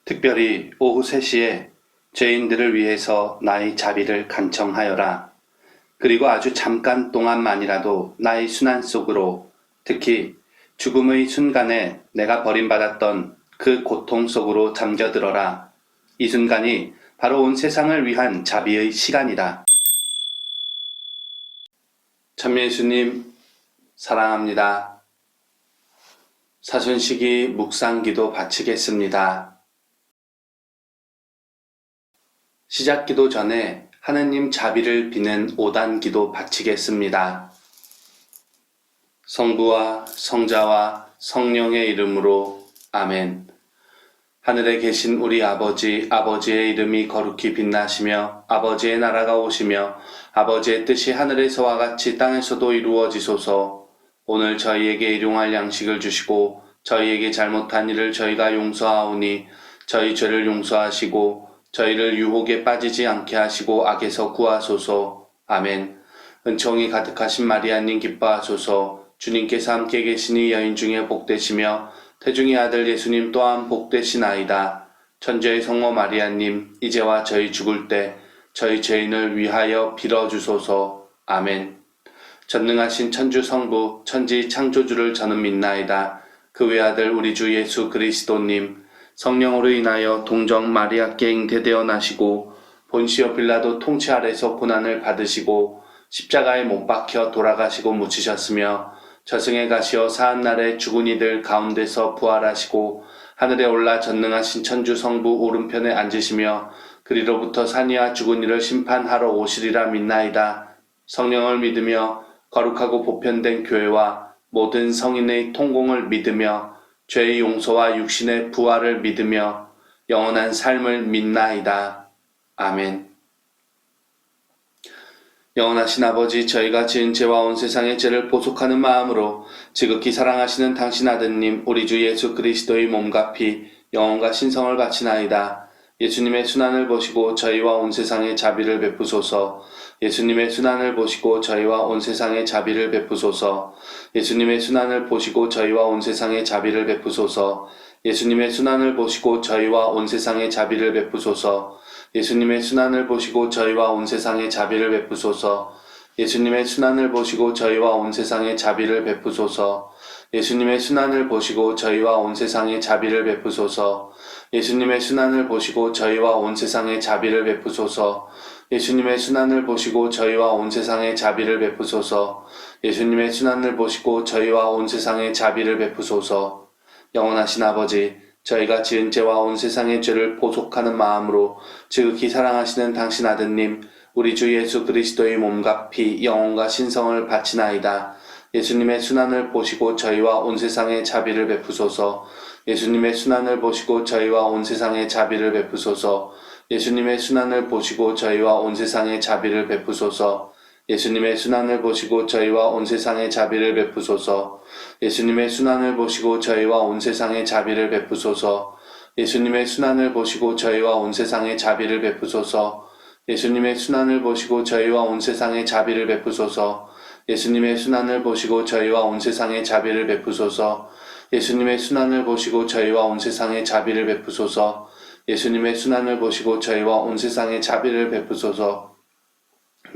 특별히 오후 3시에 죄인들을 위해서 나의 자비를 간청하여라. 그리고 아주 잠깐 동안만이라도 나의 순환 속으로, 특히 죽음의 순간에 내가 버림받았던 그 고통 속으로 잠겨들어라. 이 순간이 바로 온 세상을 위한 자비의 시간이다. 참 예수님 사랑합니다. 사순식이 묵상기도 바치겠습니다. 시작기도 전에 하느님 자비를 비는 5단기도 바치겠습니다. 성부와 성자와 성령의 이름으로 아멘. 하늘에 계신 우리 아버지, 아버지의 이름이 거룩히 빛나시며 아버지의 나라가 오시며 아버지의 뜻이 하늘에서와 같이 땅에서도 이루어지소서. 오늘 저희에게 일용할 양식을 주시고 저희에게 잘못한 일을 저희가 용서하오니 저희 죄를 용서하시고 저희를 유혹에 빠지지 않게 하시고 악에서 구하소서. 아멘. 은총이 가득하신 마리아님 기뻐하소서. 주님께서 함께 계시니 여인 중에 복되시며 태중의 아들 예수님 또한 복되시나이다. 천주의 성모 마리아님, 이제와 저희 죽을 때 저희 죄인을 위하여 빌어주소서. 아멘. 전능하신 천주 성부, 천지 창조주를 저는 믿나이다. 그 외아들 우리 주 예수 그리스도님, 성령으로 인하여 동정 마리아께 잉태되어 나시고 본시오 빌라도 통치 아래서 고난을 받으시고 십자가에 못 박혀 돌아가시고 묻히셨으며 저승에 가시어 사한날에 죽은 이들 가운데서 부활하시고 하늘에 올라 전능하신 천주 성부 오른편에 앉으시며 그리로부터 산이와 죽은 이를 심판하러 오시리라 믿나이다. 성령을 믿으며 거룩하고 보편된 교회와 모든 성인의 통공을 믿으며 죄의 용서와 육신의 부활을 믿으며 영원한 삶을 믿나이다. 아멘. 영원하신 아버지, 저희가 지은 죄와 온 세상의 죄를 보속하는 마음으로 지극히 사랑하시는 당신 아드님 우리 주 예수 그리스도의 몸과 피, 영혼과 신성을 바치나이다. 예수님의 순환을 보시고 저희와 온 세상에 자비를 베푸소서. 예수님의 순환을 보시고 저희와 온 세상에 자비를 베푸소서. 예수님의 순환을 보시고 저희와 온 세상에 자비를 베푸소서. 예수님의 순환을 보시고 저희와 온 세상에 자비를 베푸소서. 예수님의 순환을 보시고 저희와 온 세상에 자비를 베푸소서. 예수님의 순환을 보시고 저희와 온 세상에 자비를 베푸소서. 예수님의 순환을 보시고 저희와 온 세상에 자비를 베푸소서. 예수님의 순환을 보시고 저희와 온 세상에 자비를 베푸소서. 예수님의 순환을 보시고 저희와 온 세상에 자비를 베푸소서. 예수님의 순환을 보시고 저희와 온 세상에 자비를 베푸소서. 영원하신 아버지, 저희가 지은 죄와 온 세상의 죄를 보속하는 마음으로 지극히 사랑하시는 당신 아드님 우리 주 예수 그리스도의 몸과 피, 영혼과 신성을 바치나이다. 예수님의 순환을 보시고 저희와 온 세상에 자비를 베푸소서. 예수님의 순환을 보시고 저희와 온 세상에 자비를 베푸소서. 예수님의 순환을 보시고 저희와 온 세상에 자비를 베푸소서. 예수님의 순환을 보시고 저희와 온 세상에 자비를 베푸소서. 예수님의 순환을 보시고 저희와 온 세상에 자비를 베푸소서. 예수님의 순환을 보시고 저희와 온 세상에 자비를 베푸소서. 예수님의 순환을 보시고 저희와 온 세상에 자비를 베푸소서. 예수님의 순환을 보시고 저희와 온 세상에 자비를 베푸소서. 예수님의 순환을 보시고 저희와 온 세상에 자비를 베푸소서. 예수님의 순환을 보시고 저희와 온 세상에 자비를 베푸소서.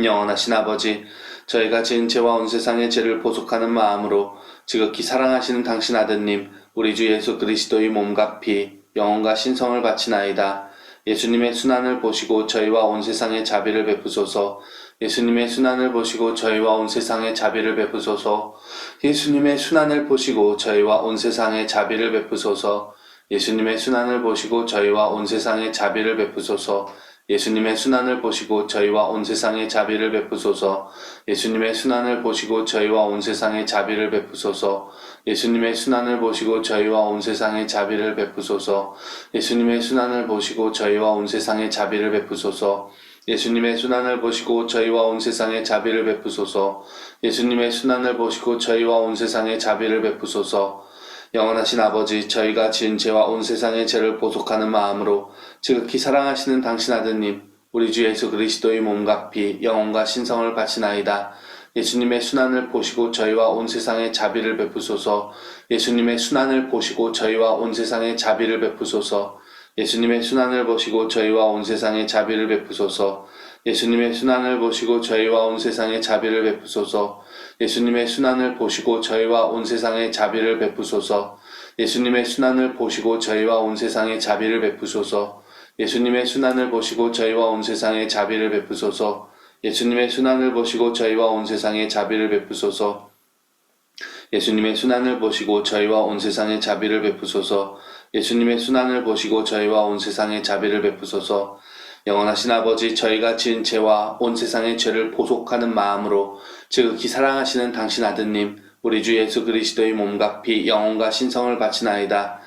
영원하신 아버지, 저희가 지은 죄와 온 세상의 죄를 보속하는 마음으로 지극히 사랑하시는 당신 아드님 우리 주 예수 그리스도의 몸과 피, 영혼과 신성을 바치나이다. 예수님의 순환을 보시고 저희와 온 세상에 자비를 베푸소서. 예수님의 순환을 보시고 저희와 온 세상에 자비를 베푸소서. 예수님의 순환을 보시고 저희와 온 세상에 자비를 베푸소서. 예수님의 순환을 보시고 저희와 온 세상에 자비를 베푸소서. 예수님의 순환을 보시고 저희와 온 세상에 자비를 베푸소서. 예수님의 순환을 보시고 저희와 온 세상에 자비를 베푸소서. 예수님의 순환을 보시고 저희와 온 세상에 자비를 베푸소서. 예수님의 순환을 보시고 저희와 온 세상에 자비를 베푸소서. 예수님의 순환을 보시고 저희와 온 세상에 자비를 베푸소서. 예수님의 순환을 보시고 저희와 온 세상에 자비를 베푸소서. 영원하신 아버지, 저희가 지은 죄와 온 세상의 죄를 보속하는 마음으로 지극히 사랑하시는 당신 아드님 우리 주 예수 그리스도의 몸과 피, 영혼과 신성을 바치나이다. 예수님의 순환을 보시고 저희와 온 세상에 자비를 베푸소서. 예수님의 순환을 보시고 저희와 온 세상에 자비를 베푸소서. 예수님의 순환을 보시고 저희와 온 세상에 자비를 베푸소서. 예수님의 순환을 보시고 저희와 온 세상에 자비를 베푸소서. 예수님의 순환을 보시고 저희와 온 세상에 자비를 베푸소서. 예수님의 순환을 보시고 저희와 온 세상에 자비를 베푸소서. 예수님의 순환을 보시고 저희와 온 세상에 자비를 베푸소서. 예수님의 순환을 보시고 저희와 온 세상에 자비를 베푸소서. 예수님의 순환을 보시고 저희와 온 세상에 자비를 베푸소서. 예수님의 순환을 보시고 저희와 온 세상에 자비를 베푸소서. 영원하신 아버지, 저희가 지은 죄와 온 세상의 죄를 보속하는 마음으로 지극히 사랑하시는 당신 아드님 우리 주 예수 그리스도의 몸과 피 영혼과 신성을 바치나이다.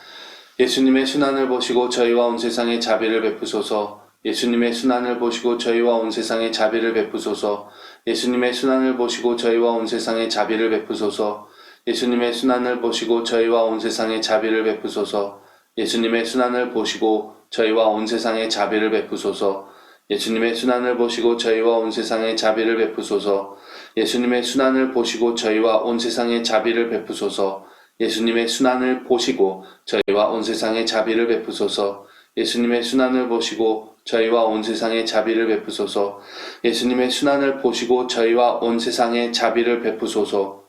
예수님의 순환을 보시고 저희와 온 세상에 자비를 베푸소서. 예수님의 순환을 보시고 저희와 온 세상에 자비를 베푸소서. 예수님의 순환을 보시고 저희와 온 세상에 자비를 베푸소서. 예수님의 순환을 보시고 저희와 온 세상에 자비를 베푸소서. 예수님의 순환을 보시고 저희와 온 세상에 자비를 베푸소서. 예수님의 순환을 보시고 저희와 온 세상에 자비를 베푸소서. 예수님의 순환을 보시고 저희와 온 세상에 자비를 베푸소서. 예수님의 순환을 보시고 저희와 온 세상에 자비를 베푸소서. 예수님의 순환을 보시고 저희와 온 세상에 자비를 베푸소서. 예수님의 순환을 보시고 저희와 온 세상에 자비를 베푸소서.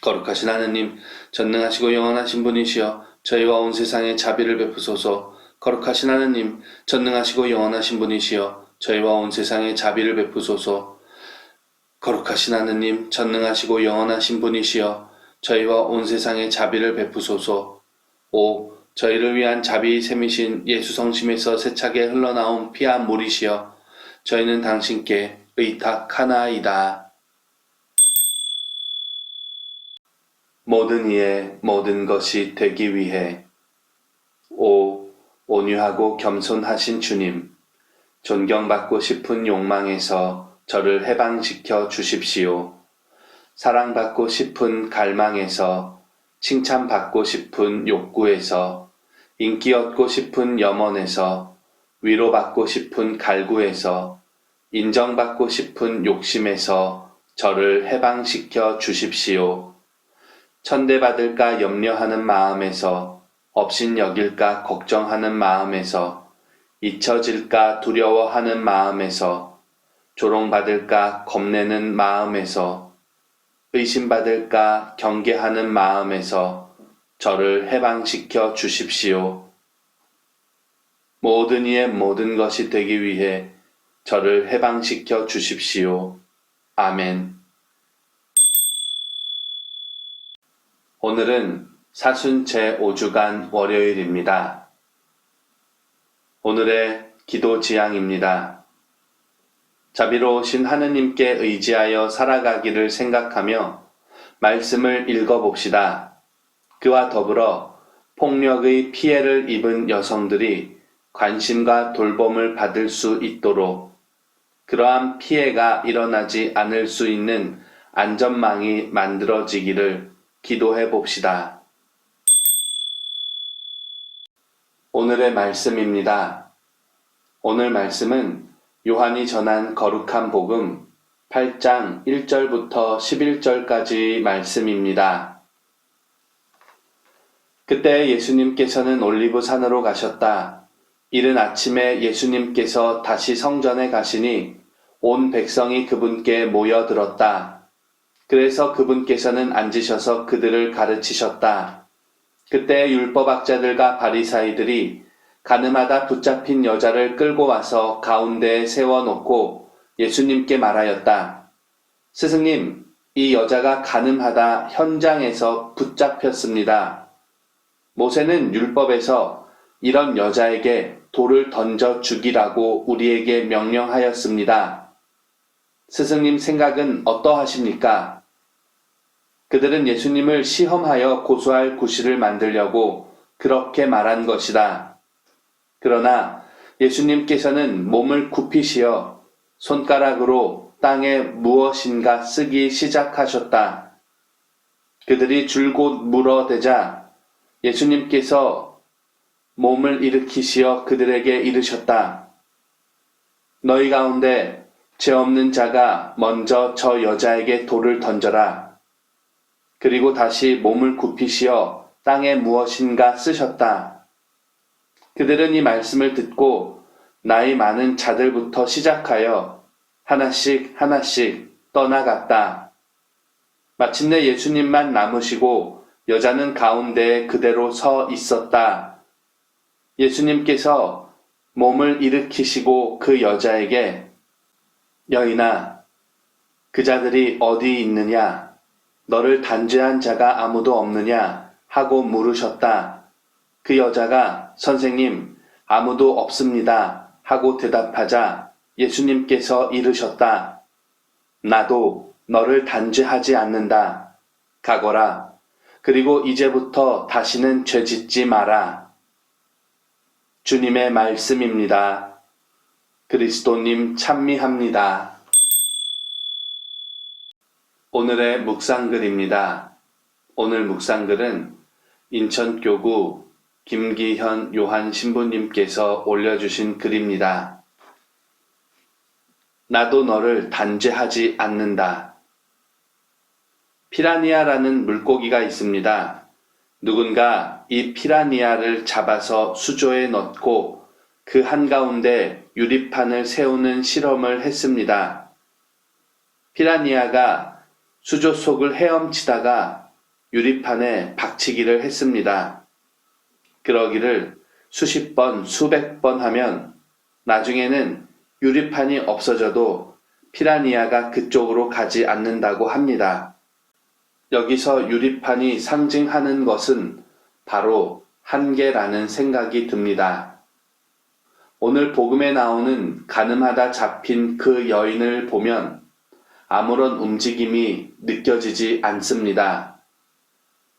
거룩하신 하느님, 전능하시고 영원하신 분이시여 저희와 온 세상에 자비를 베푸소서. 거룩하신 하느님, 전능하시고 영원하신 분이시여 저희와 온 세상에 자비를 베푸소서. 거룩하신 하느님, 전능하시고 영원하신 분이시여 저희와 온 세상에 자비를 베푸소서. 오, 저희를 위한 자비의 샘이신 예수 성심에서 세차게 흘러나온 피와 물이시여 저희는 당신께 의탁하나이다. 모든 이의 모든 것이 되기 위해 오 온유하고 겸손하신 주님, 존경받고 싶은 욕망에서 저를 해방시켜 주십시오. 사랑받고 싶은 갈망에서, 칭찬받고 싶은 욕구에서, 인기 얻고 싶은 염원에서, 위로받고 싶은 갈구에서, 인정받고 싶은 욕심에서 저를 해방시켜 주십시오. 천대받을까 염려하는 마음에서, 업신여길까 걱정하는 마음에서, 잊혀질까 두려워하는 마음에서, 조롱받을까 겁내는 마음에서, 의심받을까 경계하는 마음에서 저를 해방시켜 주십시오. 모든 이의 모든 것이 되기 위해 저를 해방시켜 주십시오. 아멘. 오늘은 사순 제5주간 월요일입니다. 오늘의 기도 지향입니다. 자비로우신 하느님께 의지하여 살아가기를 생각하며 말씀을 읽어봅시다. 그와 더불어 폭력의 피해를 입은 여성들이 관심과 돌봄을 받을 수 있도록 그러한 피해가 일어나지 않을 수 있는 안전망이 만들어지기를 기도해 봅시다. 오늘의 말씀입니다. 오늘 말씀은 요한이 전한 거룩한 복음 8장 1절부터 11절까지 말씀입니다. 그때 예수님께서는 올리브 산으로 가셨다. 이른 아침에 예수님께서 다시 성전에 가시니 온 백성이 그분께 모여들었다. 그래서 그분께서는 앉으셔서 그들을 가르치셨다. 그때 율법학자들과 바리사이들이 가늠하다 붙잡힌 여자를 끌고 와서 가운데에 세워놓고 예수님께 말하였다. 스승님, 이 여자가 가늠하다 현장에서 붙잡혔습니다. 모세는 율법에서 이런 여자에게 돌을 던져 죽이라고 우리에게 명령하였습니다. 스승님 생각은 어떠하십니까? 그들은 예수님을 시험하여 고소할 구실을 만들려고 그렇게 말한 것이다. 그러나 예수님께서는 몸을 굽히시어 손가락으로 땅에 무엇인가 쓰기 시작하셨다. 그들이 줄곧 물어대자 예수님께서 몸을 일으키시어 그들에게 이르셨다. 너희 가운데 죄 없는 자가 먼저 저 여자에게 돌을 던져라. 그리고 다시 몸을 굽히시어 땅에 무엇인가 쓰셨다. 그들은 이 말씀을 듣고 나이 많은 자들부터 시작하여 하나씩 하나씩 떠나갔다. 마침내 예수님만 남으시고 여자는 가운데에 그대로 서 있었다. 예수님께서 몸을 일으키시고 그 여자에게 여인아, 그 자들이 어디 있느냐? 너를 단죄한 자가 아무도 없느냐? 하고 물으셨다. 그 여자가 선생님, 아무도 없습니다. 하고 대답하자 예수님께서 이르셨다. 나도 너를 단죄하지 않는다. 가거라. 그리고 이제부터 다시는 죄짓지 마라. 주님의 말씀입니다. 그리스도님 찬미합니다. 오늘의 묵상글입니다. 오늘 묵상글은 인천교구 김기현 요한 신부님께서 올려주신 글입니다. 나도 너를 단죄하지 않는다. 피라니아라는 물고기가 있습니다. 누군가 이 피라니아를 잡아서 수조에 넣고 그 한가운데 유리판을 세우는 실험을 했습니다. 피라니아가 수조 속을 헤엄치다가 유리판에 박치기를 했습니다. 그러기를 수십 번, 수백 번 하면 나중에는 유리판이 없어져도 피라니아가 그쪽으로 가지 않는다고 합니다. 여기서 유리판이 상징하는 것은 바로 한계라는 생각이 듭니다. 오늘 복음에 나오는 가늠하다 잡힌 그 여인을 보면 아무런 움직임이 느껴지지 않습니다.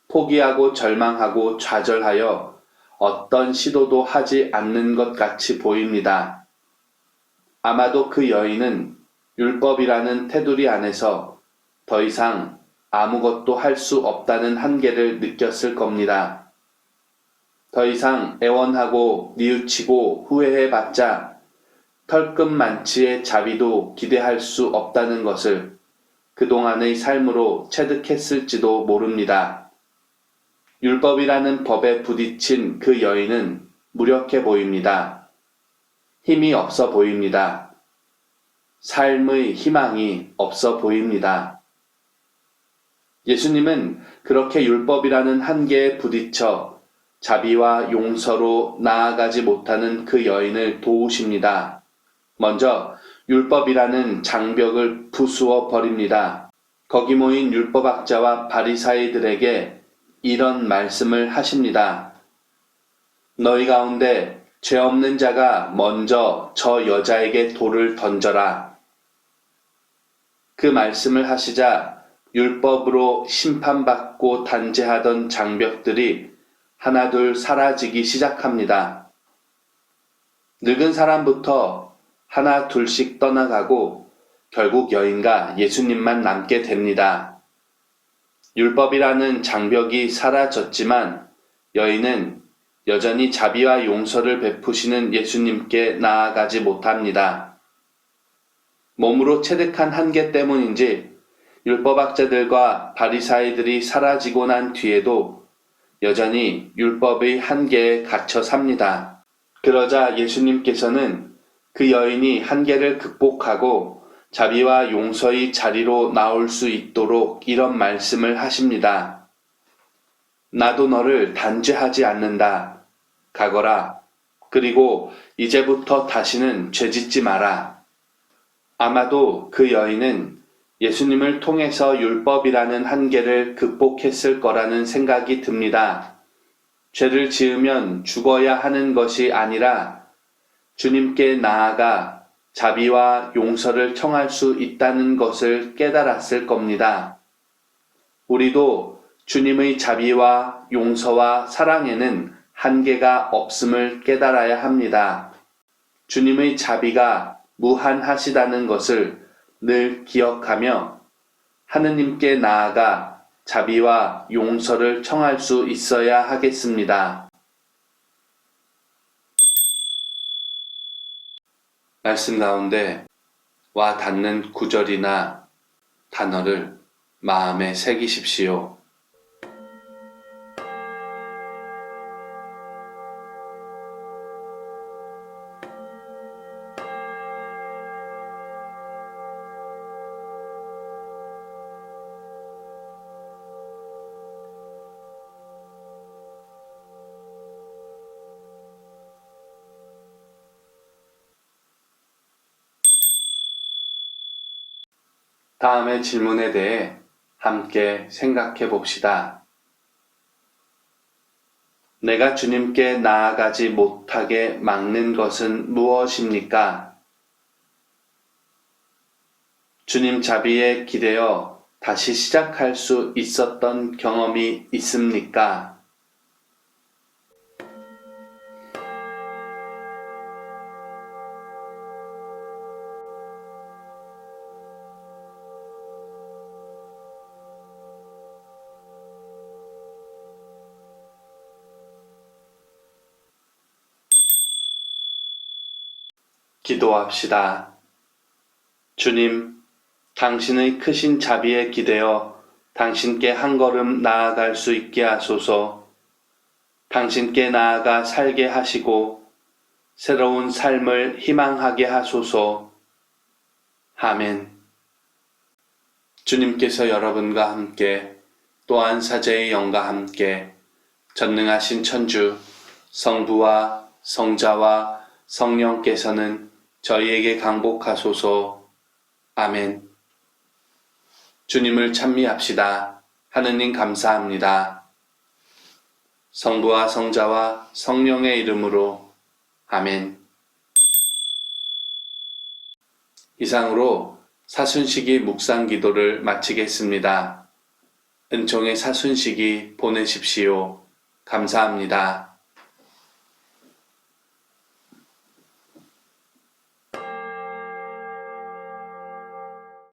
포기하고 절망하고 좌절하여 어떤 시도도 하지 않는 것 같이 보입니다. 아마도 그 여인은 율법이라는 테두리 안에서 더 이상 아무것도 할 수 없다는 한계를 느꼈을 겁니다. 더 이상 애원하고 뉘우치고 후회해봤자 털끝만치의 자비도 기대할 수 없다는 것을 그동안의 삶으로 체득했을지도 모릅니다. 율법이라는 법에 부딪힌 그 여인은 무력해 보입니다. 힘이 없어 보입니다. 삶의 희망이 없어 보입니다. 예수님은 그렇게 율법이라는 한계에 부딪혀 자비와 용서로 나아가지 못하는 그 여인을 도우십니다. 먼저 율법이라는 장벽을 부수어 버립니다. 거기 모인 율법학자와 바리사이들에게 이런 말씀을 하십니다. 너희 가운데 죄 없는 자가 먼저 저 여자에게 돌을 던져라. 그 말씀을 하시자 율법으로 심판받고 단죄하던 장벽들이 하나둘 사라지기 시작합니다. 늙은 사람부터 하나 둘씩 떠나가고 결국 여인과 예수님만 남게 됩니다. 율법이라는 장벽이 사라졌지만 여인은 여전히 자비와 용서를 베푸시는 예수님께 나아가지 못합니다. 몸으로 체득한 한계 때문인지 율법학자들과 바리사이들이 사라지고 난 뒤에도 여전히 율법의 한계에 갇혀 삽니다. 그러자 예수님께서는 그 여인이 한계를 극복하고 자비와 용서의 자리로 나올 수 있도록 이런 말씀을 하십니다. 나도 너를 단죄하지 않는다. 가거라. 그리고 이제부터 다시는 죄짓지 마라. 아마도 그 여인은 예수님을 통해서 율법이라는 한계를 극복했을 거라는 생각이 듭니다. 죄를 지으면 죽어야 하는 것이 아니라 주님께 나아가 자비와 용서를 청할 수 있다는 것을 깨달았을 겁니다. 우리도 주님의 자비와 용서와 사랑에는 한계가 없음을 깨달아야 합니다. 주님의 자비가 무한하시다는 것을 늘 기억하며 하느님께 나아가 자비와 용서를 청할 수 있어야 하겠습니다. 말씀 가운데 와 닿는 구절이나 단어를 마음에 새기십시오. 다음의 질문에 대해 함께 생각해 봅시다. 내가 주님께 나아가지 못하게 막는 것은 무엇입니까? 주님 자비에 기대어 다시 시작할 수 있었던 경험이 있습니까? 기도합시다. 주님, 당신의 크신 자비에 기대어 당신께 한 걸음 나아갈 수 있게 하소서. 당신께 나아가 살게 하시고 새로운 삶을 희망하게 하소서. 아멘. 주님께서 여러분과 함께 또한 사제의 영과 함께 전능하신 천주 성부와 성자와 성령께서는 저희에게 강복하소서. 아멘. 주님을 찬미합시다. 하느님 감사합니다. 성부와 성자와 성령의 이름으로 아멘. 이상으로 사순시기 묵상 기도를 마치겠습니다. 은총의 사순시기 보내십시오. 감사합니다.